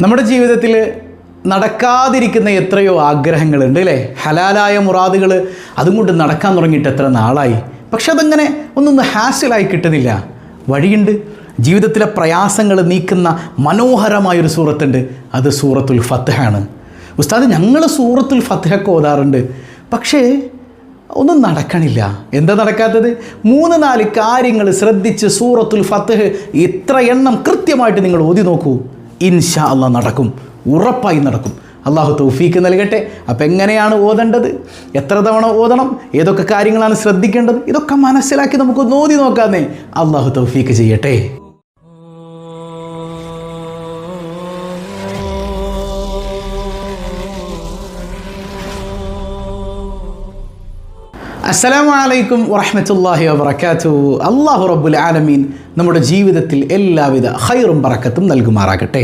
നമ്മുടെ ജീവിതത്തിൽ നടക്കാതിരിക്കുന്ന എത്രയോ ആഗ്രഹങ്ങളുണ്ട് അല്ലേ? ഹലാലായ മുറാദുകൾ അതും കൊണ്ട് നടക്കാൻ തുടങ്ങിയിട്ട് എത്ര നാളായി. പക്ഷെ അതങ്ങനെ ഒന്നൊന്ന് ഹാസിലായി കിട്ടുന്നില്ല. വഴിയുണ്ട്. ജീവിതത്തിലെ പ്രയാസങ്ങൾ നീക്കുന്ന മനോഹരമായൊരു സൂറത്തുണ്ട്. അത് സൂറത്തുൽ ഫത്ഹാണ്. ഉസ്താദ്, ഞങ്ങൾ സൂറത്തുൽ ഫത്ഹൊക്കെ ഓതാറുണ്ട്, പക്ഷേ ഒന്നും നടക്കണില്ല. എന്താ നടക്കാത്തത്? 3-4 കാര്യങ്ങൾ ശ്രദ്ധിച്ച് സൂറത്തുൽ ഫത്ഹ് ഇത്ര എണ്ണം കൃത്യമായിട്ട് നിങ്ങൾ ഓതി നോക്കൂ. ഇൻഷാ അല്ലാഹ് നടക്കും, ഉറപ്പായി നടക്കും. അള്ളാഹു തൗഫീക്ക് നൽകട്ടെ. അപ്പം എങ്ങനെയാണ് ഓതേണ്ടത്, എത്ര തവണ ഓതണം, ഏതൊക്കെ കാര്യങ്ങളാണ് ശ്രദ്ധിക്കേണ്ടത്, ഇതൊക്കെ മനസ്സിലാക്കി നമുക്ക് ഓതി നോക്കാന്നേ. അള്ളാഹു തൗഫീക്ക് ചെയ്യട്ടെ. അസ്സലാമു അലൈക്കും വറഹ്മത്തുള്ളാഹി വബറകാതുഹു. അല്ലാഹു റബ്ബുൽ ആലമീൻ നമ്മുടെ ജീവിതത്തിൽ എല്ലാവിധ ഖൈറും ബറക്കത്തും നൽകുമാറാകട്ടെ.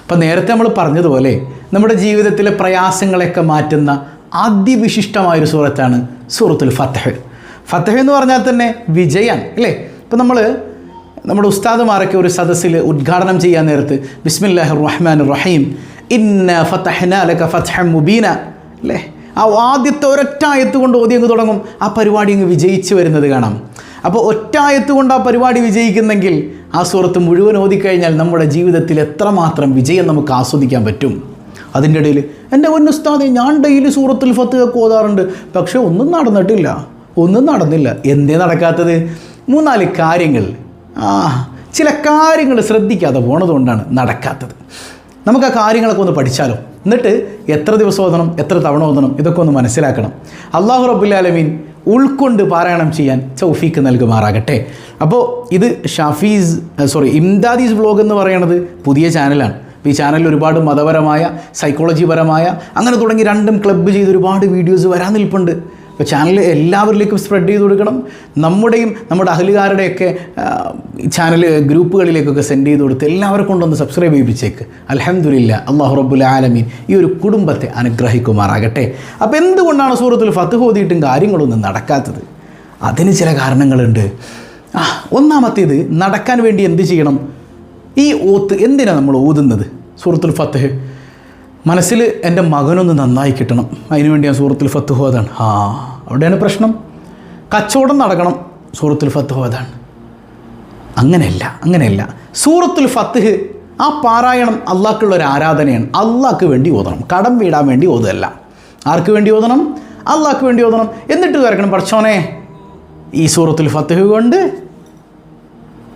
അപ്പം നേരത്തെ നമ്മൾ പറഞ്ഞതുപോലെ നമ്മുടെ ജീവിതത്തിലെ പ്രയാസങ്ങളെയൊക്കെ മാറ്റുന്ന അതിവിശിഷ്ടമായൊരു സൂറത്താണ് സൂറത്തുൽ ഫത്ഹ്. ഫത്ഹ് എന്ന് പറഞ്ഞാൽ തന്നെ വിജയം അല്ലേ? ഇപ്പം നമ്മുടെ ഉസ്താദുമാരൊക്കെ ഒരു സദസ്സിൽ ഉദ്ഘാടനം ചെയ്യാൻ നേരത്ത് ബിസ്മില്ലാഹിർ റഹ്മാനിർ റഹീം ഇന്ന ഫതഹ്നാ ലക ഫത്ഹൻ മുബീന അല്ലേ, ആ ആദ്യത്തെ ഒരൊറ്റ ആയത്ത് കൊണ്ട് ഓതി അങ്ങ് തുടങ്ങും. ആ പരിപാടി അങ്ങ് വിജയിച്ച് വരുന്നത് കാണാം. അപ്പോൾ ഒറ്റ ആയത്ത് കൊണ്ട് ആ പരിപാടി വിജയിക്കുന്നെങ്കിൽ ആ സൂറത്ത് മുഴുവൻ ഓതിക്കഴിഞ്ഞാൽ നമ്മുടെ ജീവിതത്തിൽ എത്രമാത്രം വിജയം നമുക്ക് ആസ്വദിക്കാൻ പറ്റും. അതിൻ്റെ ഇടയിൽ എൻ്റെ ഉസ്താദേ, ഞാൻ ഡെയിലി സൂറത്തുൽ ഫത്ഹ് ഒക്കെ ഓതാറുണ്ട്, പക്ഷേ ഒന്നും നടന്നില്ല. എന്തേ നടക്കാത്തത്? 3-4 കാര്യങ്ങൾ, ചില കാര്യങ്ങൾ ശ്രദ്ധിക്കാതെ പോണതുകൊണ്ടാണ് നടക്കാത്തത്. നമുക്ക് ആ കാര്യങ്ങളൊക്കെ ഒന്ന് പഠിച്ചാലോ. എന്നിട്ട് എത്ര ദിവസം ഓതണം, എത്ര തവണ ഓതണം, ഇതൊക്കെ ഒന്ന് മനസ്സിലാക്കണം. അല്ലാഹു റബ്ബുൽ ആലമീൻ ഉൾക്കൊണ്ട് പാരായണം ചെയ്യാൻ തൗഫീക്ക് നൽകുമാറാകട്ടെ. അപ്പോൾ ഇത് ഇംദാദീസ് വ്ലോഗ് എന്ന് പറയുന്നത് പുതിയ ചാനലാണ്. ഈ ചാനലിൽ ഒരുപാട് മതപരമായ, സൈക്കോളജിപരമായ അങ്ങനെ തുടങ്ങി രണ്ടും ക്ലബ്ബ് ചെയ്ത് ഒരുപാട് വീഡിയോസ് വരാൻ നിൽപ്പുണ്ട്. അപ്പോൾ ചാനൽ എല്ലാവരിലേക്കും സ്പ്രെഡ് ചെയ്ത് കൊടുക്കണം. നമ്മുടെ അഹലുകാരുടെയൊക്കെ ചാനൽ ഗ്രൂപ്പുകളിലേക്കൊക്കെ സെൻഡ് ചെയ്ത് കൊടുത്ത് എല്ലാവരെ കൊണ്ടൊന്ന് സബ്സ്ക്രൈബ് ചെയ്യിപ്പിച്ചേക്ക്. അൽഹംദുലില്ലാഹ്, അല്ലാഹു റബ്ബുൽ ആലമീൻ ഈ ഒരു കുടുംബത്തെ അനുഗ്രഹിക്കുമാറാകട്ടെ. അപ്പോൾ എന്തുകൊണ്ടാണ് സൂറത്തുൽ ഫത്ഹ് ഓതിയിട്ടും കാര്യങ്ങളൊന്നും നടക്കാത്തത്? അതിന് ചില കാരണങ്ങളുണ്ട്. ഒന്നാമത്തേത്, നടക്കാൻ വേണ്ടി എന്ത് ചെയ്യണം? ഈ ഓത്ത് എന്തിനാണ് നമ്മൾ ഓതുന്നത്? സൂറത്തുൽ ഫത്ഹ് മനസ്സിൽ എൻ്റെ മകനൊന്ന് നന്നായി കിട്ടണം, അതിനുവേണ്ടി ഞാൻ സൂറത്തുൽ ഫത്ഹ് ഓതാണ്. അവിടെയാണ് പ്രശ്നം. കച്ചവടം നടക്കണം, സൂറത്തുൽ ഫത്ഹ് ഓതാണ്. അങ്ങനെയല്ല. സൂറത്തുൽ ഫത്ഹ് ആ പാരായണം അള്ളാഹ്ക്കുള്ളൊരു ആരാധനയാണ്. അള്ളാഹ്ക്ക് വേണ്ടി ഓതണം, കടം വീടാൻ വേണ്ടി ഓതുകയല്ല. ആർക്ക് വേണ്ടി ഓതണം? അള്ളാഹ്ക്ക് വേണ്ടി ഓതണം. എന്നിട്ട് കേൾക്കണം, പടച്ചോനെ ഈ സൂറത്തുൽ ഫത്ഹ് കൊണ്ട്,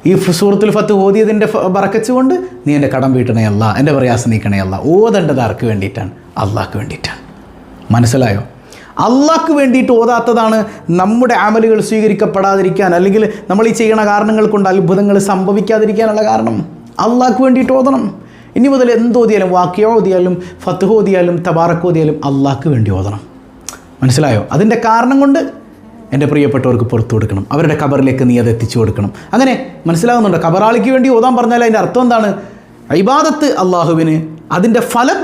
ഈ സൂറത്തുൽ ഫത്ഹ് ഓതിയതിൻ്റെ ബറക്കത്ത് കൊണ്ട് നീ എൻ്റെ കടം വീട്ടണേ അല്ലാ, എൻ്റെ പ്രയാസം നീക്കണേ അല്ലാ. ഓതേണ്ടത് ആർക്ക് വേണ്ടിയിട്ടാണ്? അള്ളാഹ്ക്ക് വേണ്ടിയിട്ടാണ്. മനസ്സിലായോ? അള്ളാഹ്ക്ക് വേണ്ടിയിട്ട് ഓതാത്തതാണ് നമ്മുടെ അമലുകൾ സ്വീകരിക്കപ്പെടാതിരിക്കാൻ, അല്ലെങ്കിൽ നമ്മൾ ഈ ചെയ്യണ കാരണങ്ങൾ കൊണ്ട് അത്ഭുതങ്ങൾ സംഭവിക്കാതിരിക്കാനുള്ള കാരണം. അള്ളാഹ്ക്ക് വേണ്ടിയിട്ട് ഓതണം. ഇനി മുതൽ എന്തോതിയാലും, വാക്യ ഓതിയാലും, ഫത്ഹ് ഓതിയാലും, തബാറക്ക് ഓതിയാലും അള്ളാഹ്ക്ക് വേണ്ടി ഓതണം. മനസ്സിലായോ? അതിൻ്റെ കാരണം കൊണ്ട് എൻ്റെ പ്രിയപ്പെട്ടവർക്ക് പുറത്തു കൊടുക്കണം, അവരുടെ ഖബറിലേക്ക് നീ അത് എത്തിച്ചു കൊടുക്കണം. അങ്ങനെ മനസ്സിലാകുന്നുണ്ടോ? ഖബറാളിക്ക് വേണ്ടി ഓതാൻ പറഞ്ഞാൽ അതിൻ്റെ അർത്ഥം എന്താണ്? ഇബാദത്ത് അള്ളാഹുവിന്, അതിൻ്റെ ഫലം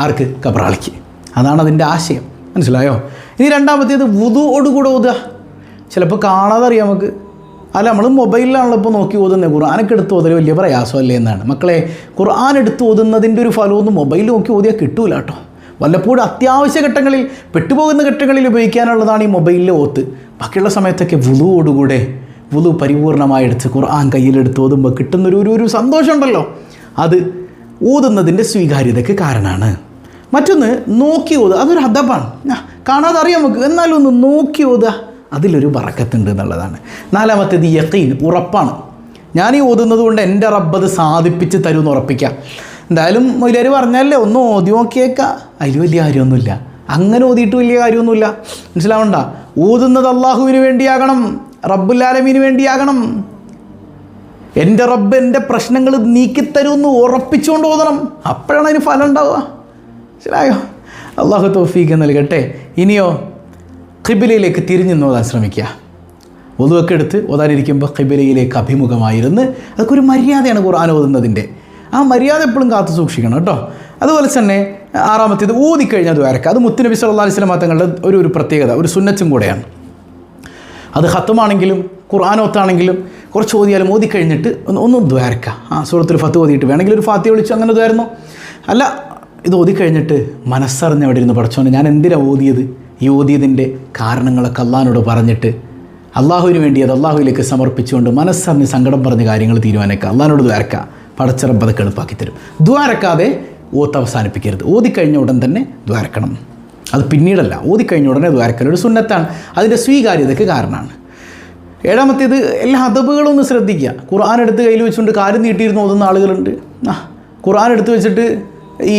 ആർക്ക്? ഖബറാളിക്ക്. അതാണ് അതിൻ്റെ ആശയം. മനസ്സിലായോ? ഇനി രണ്ടാമത്തേത്, വുദൂഓടുകൂടെ ഓതുക. ചിലപ്പോൾ കാണാതെ അറിയാം നമുക്ക്. അല്ല, നമ്മൾ മൊബൈലിലാണല്ലോ ഇപ്പോൾ നോക്കി ഓതുന്നത്. ഖുർആനൊക്കെ എടുത്ത് ഓതൽ വലിയ പ്രയാസമല്ലേ എന്നാണ്. മക്കളെ, ഖുർആൻ എടുത്ത് ഓതുന്നതിൻ്റെ ഒരു ഫലമൊന്നും മൊബൈൽ നോക്കി ഓതിയാൽ കിട്ടൂല കേട്ടോ. വല്ലപ്പോഴും അത്യാവശ്യ ഘട്ടങ്ങളിൽ, പെട്ടുപോകുന്ന ഘട്ടങ്ങളിൽ ഉപയോഗിക്കാനുള്ളതാണ് ഈ മൊബൈലിലെ ഓത്ത്. ബാക്കിയുള്ള സമയത്തൊക്കെ വുദൂഓടുകൂടെ, വുദൂ പരിപൂർണമായി എടുത്ത് ഖുർആൻ കയ്യിലെടുത്ത് ഓതുമ്പോൾ കിട്ടുന്നൊരു സന്തോഷമുണ്ടല്ലോ, അത് ഓതുന്നതിൻ്റെ സ്വീകാര്യതയ്ക്ക് കാരണമാണ്. മറ്റൊന്ന്, നോക്കി ഓതുക. അതൊരു അദബാണ്. കാണാതെ അറിയാം നമുക്ക്, എന്നാലും ഒന്ന് നോക്കി ഓതുക, അതിലൊരു ബറക്കത്തുണ്ട് എന്നുള്ളതാണ്. നാലാമത്തേത് യഖീൻ, ഉറപ്പാണ്. ഞാൻ ഈ ഓതുന്നത് കൊണ്ട് എൻ്റെ റബ്ബത് സാധിപ്പിച്ച് തരുമെന്ന് ഉറപ്പിക്കാം. എന്തായാലും മൊയിലാർ പറഞ്ഞല്ലേ, ഒന്ന് ഓതി നോക്കിയേക്കാം, അതിൽ വലിയ കാര്യമൊന്നുമില്ല. അങ്ങനെ ഓതിയിട്ട് വലിയ കാര്യമൊന്നുമില്ല. മനസ്സിലാവണ്ട? ഓതുന്നത് അള്ളാഹുവിന് വേണ്ടിയാകണം, റബ്ബുൽ ആലമീന് വേണ്ടിയാകണം. എൻ്റെ റബ്ബ് എൻ്റെ പ്രശ്നങ്ങൾ നീക്കിത്തരുമെന്ന് ഉറപ്പിച്ചുകൊണ്ട് ഓതണം. അപ്പോഴാണ് അതിന് ഫലം ഉണ്ടാവുക. മനസ്സിലായോ? അള്ളാഹു തൗഫീക്ക് നൽകട്ടെ. ഇനിയോ, ഖിബിലയിലേക്ക് തിരിഞ്ഞു ഓതാൻ ശ്രമിക്കുക. ഒതുവൊക്കെ എടുത്ത് ഓതാനിരിക്കുമ്പോൾ ഖിബിലയിലേക്ക് അഭിമുഖമായിരുന്ന്, അതൊക്കെ ഒരു മര്യാദയാണ് ഖുർആൻ ഓതുന്നതിൻ്റെ. ആ മര്യാദ എപ്പോഴും കാത്തു സൂക്ഷിക്കണം കേട്ടോ. അതുപോലെ തന്നെ ആറാമത്തേത്, ഓതിക്കഴിഞ്ഞാൽ ദ്വാരക്ക. അത് മുത്തുനബി സല്ലല്ലാഹു അലൈഹി വസല്ലം തങ്ങളുടെ ഒരു പ്രത്യേകത, ഒരു സുന്നത്തും കൂടെയാണ്. അത് ഖത്തമാണെങ്കിലും ഖുർആനോത്താണെങ്കിലും കുറച്ച് ഓതിയാലും ഓതിക്കഴിഞ്ഞിട്ട് ഒന്ന് ദ്വാരക്ക. സൂറത്തുൽ ഫത്ഹ് ഓതിയിട്ട് വേണമെങ്കിൽ ഒരു ഫാത്തിഹ വിളിച്ചു അങ്ങനെ ദ്വാരുന്നു. അല്ല, ഇത് ഓതിക്കഴിഞ്ഞിട്ട് മനസ്സറിഞ്ഞ് അവിടെ ഇരുന്ന് പഠിച്ചോണ്ട് ഞാൻ എന്തിനാണ് ഓതിയത്, ഈ ഓതിയതിൻ്റെ കാരണങ്ങളൊക്കെ അള്ളാഹിനോട് പറഞ്ഞിട്ട് അള്ളാഹുവിന് വേണ്ടി അത് അള്ളാഹുവിലേക്ക് സമർപ്പിച്ചുകൊണ്ട് മനസ്സറിഞ്ഞ് സങ്കടം പറഞ്ഞ കാര്യങ്ങൾ തീരുമാനിക്കുക. അള്ളാഹിനോട് ദ്വാരക്കുക, പടച്ചിറപ്പതൊക്കെ എളുപ്പാക്കി തരും. ദ്വാരക്കാതെ ഓത്ത് അവസാനിപ്പിക്കരുത്. ഓതിക്കഴിഞ്ഞ ഉടൻ തന്നെ ദ്വാരക്കണം. അത് പിന്നീടല്ല, ഓതിക്കഴിഞ്ഞ ഉടനെ ദ്വാരക്കൽ ഒരു സുന്നത്താണ്. അതിൻ്റെ സ്വീകാര്യതയ്ക്ക് കാരണമാണ്. ഏഴാമത്തേത്, എല്ലാ അദബുകളും ഒന്ന് ശ്രദ്ധിക്കുക. ഖുർആൻ എടുത്ത് കയ്യിൽ വെച്ചുകൊണ്ട് കാര്യം നീട്ടിയിരുന്ന് ഓതുന്ന ആളുകളുണ്ട്. ഖുർആൻ എടുത്ത് വെച്ചിട്ട് ഈ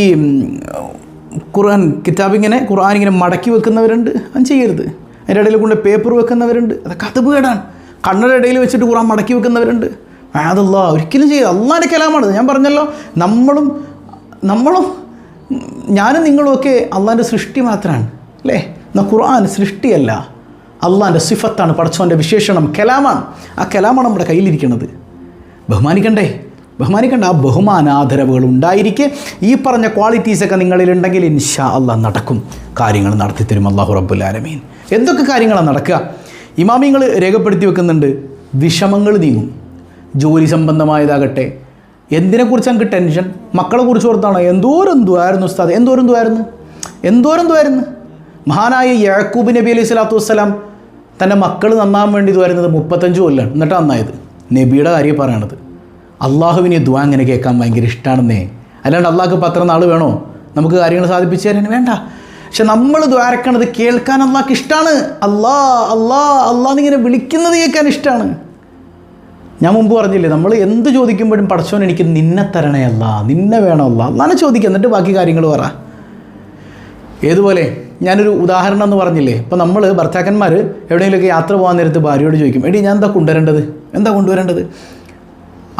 ഖുർആൻ കിതാബിങ്ങനെ ഖുർആൻ ഇങ്ങനെ മടക്കി വെക്കുന്നവരുണ്ട്. അത് ചെയ്യരുത്. അതിൻ്റെ ഇടയിൽ കൊണ്ട് പേപ്പർ വെക്കുന്നവരുണ്ട്. അതൊക്കെ അദബ് കേടാണ്. കണ്ണട ഇടയിൽ വെച്ചിട്ട് ഖുർആൻ മടക്കി വെക്കുന്നവരുണ്ട്. അതല്ല, ഒരിക്കലും ചെയ്യരുത്. അള്ളാഹിൻ്റെ കലാമാണ്. ഞാൻ പറഞ്ഞല്ലോ, നമ്മളും ഞാനും നിങ്ങളുമൊക്കെ അള്ളാഹിൻ്റെ സൃഷ്ടി മാത്രമാണ് അല്ലേ. എന്നാൽ ഖുർആൻ സൃഷ്ടിയല്ല, അള്ളാഹിൻ്റെ സിഫത്താണ്, പടച്ചവൻ്റെ വിശേഷണം, കലാമാണ്. ആ കലാമാണ് നമ്മുടെ കയ്യിലിരിക്കുന്നത്. ബഹുമാനിക്കണ്ടേ? ആ ബഹുമാനാദരവുകൾ ഉണ്ടായിരിക്കെ ഈ പറഞ്ഞ ക്വാളിറ്റീസൊക്കെ നിങ്ങളിലുണ്ടെങ്കിൽ ഇൻഷാ അള്ളാഹ് നടക്കും, കാര്യങ്ങൾ നടത്തിത്തരും അല്ലാഹു റബ്ബുൽ ആലമീൻ. എന്തൊക്കെ കാര്യങ്ങളാണ് നടക്കുക? ഇമാമിങ്ങൾ രേഖപ്പെടുത്തി വെക്കുന്നുണ്ട്. വിഷമങ്ങൾ നീങ്ങും. ജോലി സംബന്ധമായതാകട്ടെ, എന്തിനെക്കുറിച്ച് നമുക്ക് ടെൻഷൻ, മക്കളെക്കുറിച്ച് ഓർത്താണോ? എന്തോരെന്തുമായിരുന്നു ഉസ്താദ്, എന്തോരെന്തുമായിരുന്നു. മഹാനായ യാക്കൂബ് നബി അലൈഹി സ്വലാത്തു വസ്സലാം തൻ്റെ മക്കൾ നന്നാൻ വേണ്ടി വരുന്നത് 35 കൊല്ലമാണ്. എന്നിട്ടാണ് നന്നായത്. നബിയുടെ കാര്യം പറയണത്. അള്ളാഹുവിനെ ദുആ അങ്ങനെ കേൾക്കാൻ ഭയങ്കര ഇഷ്ടമാണെന്നേ. അല്ലാണ്ട് അള്ളാഹ്ക്ക് പത്ര നാൾ വേണോ നമുക്ക് കാര്യങ്ങൾ സാധിപ്പിച്ചു തരാൻ? വേണ്ട. പക്ഷെ നമ്മൾ ദ്വാരക്കണത് കേൾക്കാൻ അള്ളാഹ്ക്ക് ഇഷ്ടമാണ്. അള്ളാന്നിങ്ങനെ വിളിക്കുന്നത് കേൾക്കാൻ ഇഷ്ടമാണ്. ഞാൻ മുമ്പ് പറഞ്ഞില്ലേ, നമ്മൾ എന്ത് ചോദിക്കുമ്പോഴും പടച്ചോൻ എനിക്ക് നിന്നെ തരണേ അല്ല, നിന്നെ വേണോ അല്ല, അല്ലാതെ ചോദിക്കുക, എന്നിട്ട് ബാക്കി കാര്യങ്ങൾ പറ. ഏതുപോലെ ഞാനൊരു ഉദാഹരണം എന്ന് പറഞ്ഞില്ലേ, ഇപ്പോൾ നമ്മൾ ഭർത്താക്കന്മാർ എവിടെയെങ്കിലുമൊക്കെ യാത്ര പോകാൻ നേരത്ത് ഭാര്യയോട് ചോദിക്കും, എടി ഞാൻ എന്താ കൊണ്ടുവരേണ്ടത്?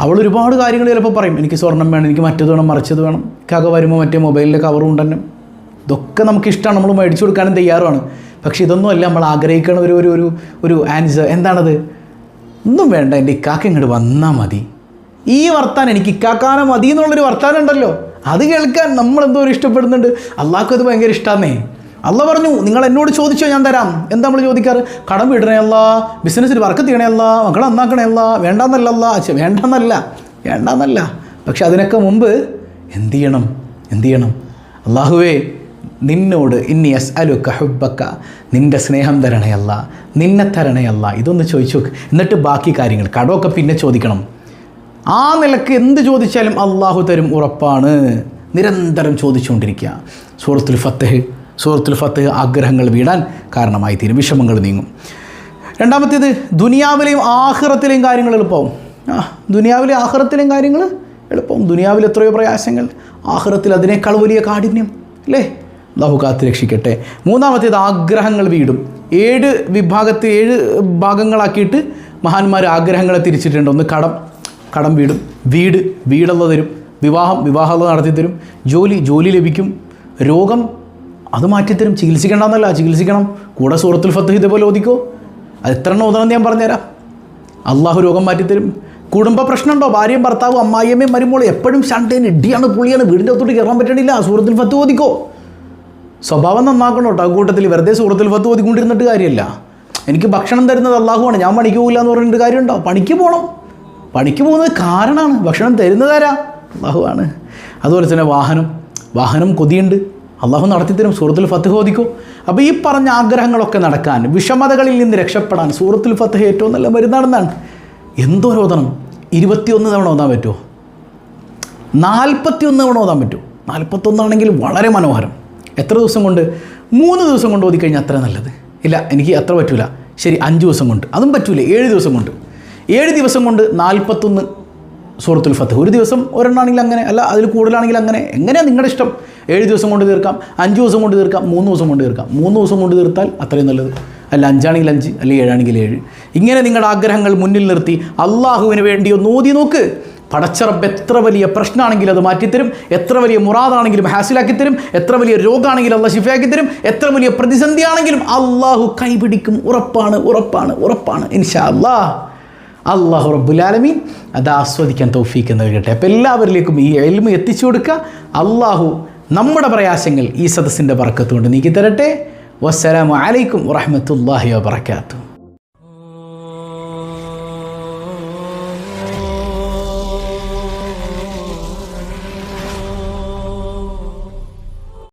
അവൾ ഒരുപാട് കാര്യങ്ങൾ ചിലപ്പോൾ പറയും. എനിക്ക് സ്വർണ്ണം വേണം, എനിക്ക് മറ്റേത് വേണം, മറിച്ചത് വേണം. കക വരുമ്പോൾ മറ്റേ മൊബൈലിലെ കവറും ഉണ്ടെന്നും. ഇതൊക്കെ നമുക്ക് ഇഷ്ടമാണ്, നമ്മൾ മേടിച്ചു കൊടുക്കാനും തയ്യാറുമാണ്. പക്ഷേ ഇതൊന്നുമല്ല നമ്മൾ ആഗ്രഹിക്കണ ഒരു ആൻസർ. എന്താണത്? ഒന്നും വേണ്ട, എൻ്റെ ഇക്കാക്ക ഇങ്ങോട്ട് വന്നാൽ മതി. ഈ വർത്താനം, എനിക്ക് ഇക്കാക്കാനെ മതി എന്നുള്ളൊരു വർത്താനം ഉണ്ടല്ലോ, അത് കേൾക്കാൻ നമ്മളെന്തോ ഇഷ്ടപ്പെടുന്നുണ്ട്. അള്ളാഹ്ക്ക് അത് ഭയങ്കര ഇഷ്ടമാന്നേ. അള്ളാഹ് പറഞ്ഞു, നിങ്ങൾ എന്നോട് ചോദിച്ചോ ഞാൻ തരാം. എന്താ നമ്മൾ ചോദിക്കാറ്? കടം വിടണേ അല്ല, ബിസിനസ്സിൽ വർക്ക് ചെയ്യണേ അല്ല, മക്കളെ നന്നാക്കണേ അല്ല. വേണ്ടാന്നല്ല. പക്ഷെ അതിനൊക്കെ മുമ്പ് എന്ത് ചെയ്യണം? അള്ളാഹുവേ, നിന്നോട് ഇന്നി അസ്അലുക ഹുബ്ബക, നിൻ്റെ സ്നേഹം തരണയല്ല, നിന്നെ തരണയല്ല. ഇതൊന്ന് ചോദിച്ചു നോക്ക്. എന്നിട്ട് ബാക്കി കാര്യങ്ങൾ, കടമൊക്കെ പിന്നെ ചോദിക്കണം. ആ നിലക്ക് എന്ത് ചോദിച്ചാലും അള്ളാഹു തരും, ഉറപ്പാണ്. നിരന്തരം ചോദിച്ചുകൊണ്ടിരിക്കുക. സൂറത്തുൽ ഫത്ത്ഹ് ആഗ്രഹങ്ങൾ വീടാൻ കാരണമായി തീരും, വിഷമങ്ങൾ നീങ്ങും. രണ്ടാമത്തേത്, ദുനിയാവിലെയും ആഖിറത്തിലെയും കാര്യങ്ങൾ എളുപ്പമാവും. ആഖിറത്തിലെയും കാര്യങ്ങൾ എളുപ്പമാവും. ദുനിയാവിൽ എത്രയോ പ്രയാസങ്ങൾ, ആഖിറത്തിൽ അതിനേക്കാൾ വലിയ കാഠിന്യം അല്ലേ. അല്ലാഹു കാത്ത് രക്ഷിക്കട്ടെ. മൂന്നാമത്തേത്, ആഗ്രഹങ്ങൾ വീടും. 7 ഭാഗങ്ങളാക്കിയിട്ട് മഹാന്മാർ ആഗ്രഹങ്ങളെ തിരിച്ചിട്ടുണ്ട്. ഒന്ന് കടം വീടും, വീടുള്ള തരും, വിവാഹം നടത്തി തരും, ജോലി ലഭിക്കും, രോഗം അത് മാറ്റിത്തരും. ചികിത്സിക്കേണ്ടെന്നല്ല, ചികിത്സിക്കണം. കൂടെ സൂറത്തുൽ ഫത്ത്ഹ് ഇതേപോലെ ഓതിക്കോ. അത് എത്ര ഓതണമെന്ന് ഞാൻ പറഞ്ഞുതരാം. അള്ളാഹു രോഗം മാറ്റിത്തരും. കുടുംബ പ്രശ്നമുണ്ടോ? ഭാര്യയും ഭർത്താവും അമ്മായിയമ്മയും മരുമോളും എപ്പോഴും ശണ്ടേന് ഇടിയാണ്, പുള്ളിയാണ്, വീടിൻ്റെ അകത്തോട്ട് കയറാൻ പറ്റണില്ല, സൂറത്തുൽ ഫത്ത്ഹ് ഓതിക്കോ. സ്വഭാവം നന്നാക്കണം കേട്ടോ. കൂട്ടത്തിൽ വെറുതെ സൂറത്തുൽ ഫത്ത്ഹ് ഓതിക്കൊണ്ടിരുന്നിട്ട് കാര്യമില്ല. എനിക്ക് ഭക്ഷണം തരുന്നത് അള്ളാഹുവാണ്, ഞാൻ പണിക്ക് പോകില്ല എന്ന് പറഞ്ഞിട്ട് കാര്യമുണ്ടോ? പണിക്ക് പോകണം. പണിക്ക് പോകുന്നത് കാരണമാണ്, ഭക്ഷണം തരുന്നതാരാ? അള്ളാഹുവാണ്. അതുപോലെ തന്നെ വാഹനം കൊതിയുണ്ട്, അള്ളാഹു നടത്തിത്തരും. സൂറത്തുൽ ഫത്ത്ഹ് ഓതിക്കോ. അപ്പോൾ ഈ പറഞ്ഞ ആഗ്രഹങ്ങളൊക്കെ നടക്കാൻ, വിഷമതകളിൽ നിന്ന് രക്ഷപ്പെടാൻ സൂറത്തുൽ ഫത്ത്ഹ് ഏറ്റവും നല്ല മരുന്നാണെന്നാണ്. എന്തോരോധനം 21 തവണ ഓതാൻ പറ്റുമോ? 41 തവണ ഓതാൻ പറ്റുമോ? 41 ആണെങ്കിൽ വളരെ മനോഹരം. എത്ര ദിവസം കൊണ്ട്? 3 ദിവസം കൊണ്ട് ഓതിക്കഴിഞ്ഞാൽ അത്ര നല്ലത്. ഇല്ല, എനിക്ക് അത്ര പറ്റൂല. ശരി, 5 ദിവസം കൊണ്ട്. അതും പറ്റൂലേ, 7 ദിവസം കൊണ്ട്. 7 ദിവസം കൊണ്ട് 41 സൂറത്തുൽ ഫത്ത്ഹ്. ഒരു ദിവസം ഒരെണ്ണാണെങ്കിൽ അങ്ങനെ, അല്ല അതിൽ കൂടുതലാണെങ്കിൽ അങ്ങനെ, എങ്ങനെയാണ് നിങ്ങളുടെ ഇഷ്ടം. 7 ദിവസം കൊണ്ട് തീർക്കാം, 5 ദിവസം കൊണ്ട് തീർക്കാം, 3 ദിവസം കൊണ്ട് തീർക്കാം. 3 ദിവസം കൊണ്ട് തീർത്താൽ അത്രയും നല്ലത്. അല്ല 5 ആണെങ്കിൽ 5, അല്ലെങ്കിൽ 7 ആണെങ്കിൽ 7. ഇങ്ങനെ നിങ്ങളുടെ ആഗ്രഹങ്ങൾ മുന്നിൽ നിർത്തി അള്ളാഹുവിന് വേണ്ടി ഒന്ന് ഓതി നോക്ക്. പടച്ചറബ് എത്ര വലിയ പ്രശ്നമാണെങ്കിലും അത് മാറ്റിത്തരും. എത്ര വലിയ മുറാദാണെങ്കിലും ഹാസിലാക്കിത്തരും. എത്ര വലിയ രോഗമാണെങ്കിലും അള്ളാഹ് ശിഫയാക്കിത്തരും. എത്ര വലിയ പ്രതിസന്ധിയാണെങ്കിലും അള്ളാഹു കൈപിടിക്കും. ഉറപ്പാണ് ഇൻഷാ അല്ലാഹ്. അല്ലാഹു റബ്ബുൽ ആലമീൻ അത് ആസ്വദിക്കാൻ തൗഫീഖ് നൽകട്ടെ. അപ്പോൾ എല്ലാവരിലേക്കും ഈ ഇൽമ് എത്തിച്ചു കൊടുക്കുക. അള്ളാഹു നമ്മുടെ പ്രയാസങ്ങൾ ഈ സദസ്സിൻ്റെ ബർക്കത്ത് കൊണ്ട് നീക്കി തരട്ടെ. വസ്സലാമു അലൈക്കും വറഹ്മത്തുള്ളാഹി വബറകാതുഹു.